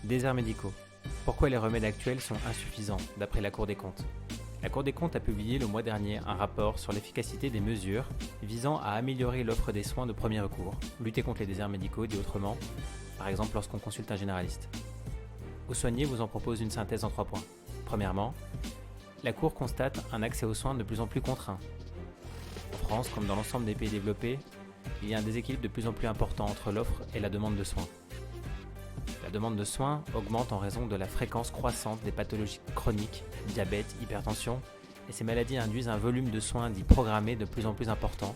Déserts médicaux. Pourquoi les remèdes actuels sont insuffisants, d'après la Cour des comptes? La Cour des comptes a publié le mois dernier un rapport sur l'efficacité des mesures visant à améliorer l'offre des soins de premier recours, lutter contre les déserts médicaux, dit autrement, par exemple lorsqu'on consulte un généraliste. Au Soigné vous en propose une synthèse en 3 points. Premièrement, la Cour constate un accès aux soins de plus en plus contraint. En France, comme dans l'ensemble des pays développés, il y a un déséquilibre de plus en plus important entre l'offre et la demande de soins. La demande de soins augmente en raison de la fréquence croissante des pathologies chroniques, diabète, hypertension, et ces maladies induisent un volume de soins dits programmés de plus en plus important,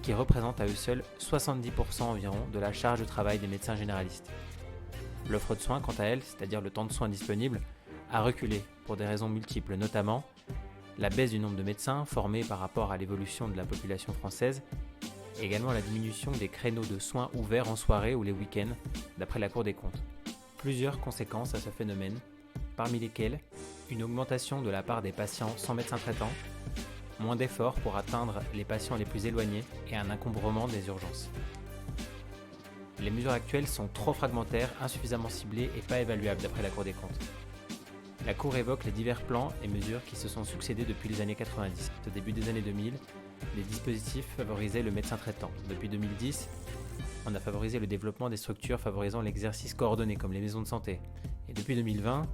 qui représente à eux seuls 70% environ de la charge de travail des médecins généralistes. L'offre de soins, quant à elle, c'est-à dire le temps de soins disponible, a reculé pour des raisons multiples, notamment la baisse du nombre de médecins formés par rapport à l'évolution de la population française, et également la diminution des créneaux de soins ouverts en soirée ou les week-ends, d'après la Cour des comptes. Plusieurs conséquences à ce phénomène, parmi lesquelles une augmentation de la part des patients sans médecin traitant, moins d'efforts pour atteindre les patients les plus éloignés et un encombrement des urgences. Les mesures actuelles sont trop fragmentaires, insuffisamment ciblées et pas évaluables d'après la Cour des comptes. La Cour évoque les divers plans et mesures qui se sont succédés depuis les années 90. Au début des années 2000, les dispositifs favorisaient le médecin traitant. Depuis 2010, on a favorisé le développement des structures favorisant l'exercice coordonné comme les maisons de santé. Et depuis 2020,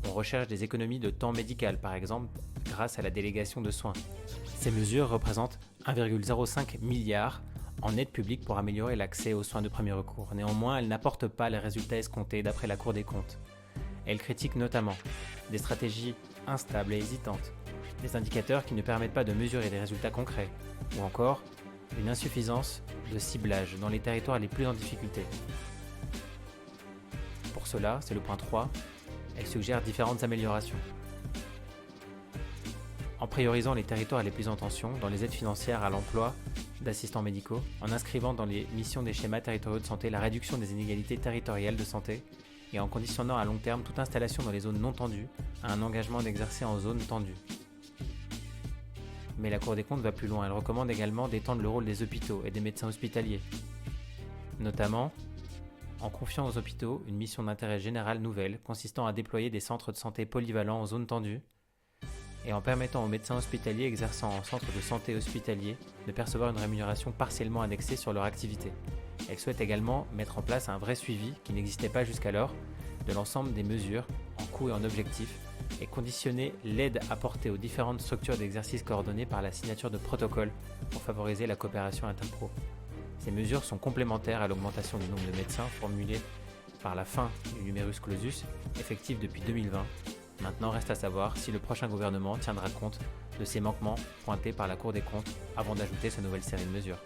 on recherche des économies de temps médical, par exemple grâce à la délégation de soins. Ces mesures représentent 1,05 milliard en aide publique pour améliorer l'accès aux soins de premier recours. Néanmoins, elles n'apportent pas les résultats escomptés d'après la Cour des comptes. Elle critique notamment des stratégies instables et hésitantes, des indicateurs qui ne permettent pas de mesurer des résultats concrets, ou encore une insuffisance de ciblage dans les territoires les plus en difficulté. Pour cela, c'est le point 3, elle suggère différentes améliorations. En priorisant les territoires les plus en tension dans les aides financières à l'emploi d'assistants médicaux, en inscrivant dans les missions des schémas territoriaux de santé la réduction des inégalités territoriales de santé, et en conditionnant à long terme toute installation dans les zones non tendues à un engagement d'exercer en zone tendue. Mais la Cour des comptes va plus loin, elle recommande également d'étendre le rôle des hôpitaux et des médecins hospitaliers, notamment en confiant aux hôpitaux une mission d'intérêt général nouvelle consistant à déployer des centres de santé polyvalents en zone tendue et en permettant aux médecins hospitaliers exerçant en centre de santé hospitalier de percevoir une rémunération partiellement indexée sur leur activité. Elle souhaite également mettre en place un vrai suivi qui n'existait pas jusqu'alors de l'ensemble des mesures en coût et en objectif et conditionner l'aide apportée aux différentes structures d'exercice coordonnées par la signature de protocoles pour favoriser la coopération interpro. Ces mesures sont complémentaires à l'augmentation du nombre de médecins formulée par la fin du numerus clausus, effectif depuis 2020. Maintenant, reste à savoir si le prochain gouvernement tiendra compte de ces manquements pointés par la Cour des comptes avant d'ajouter sa nouvelle série de mesures.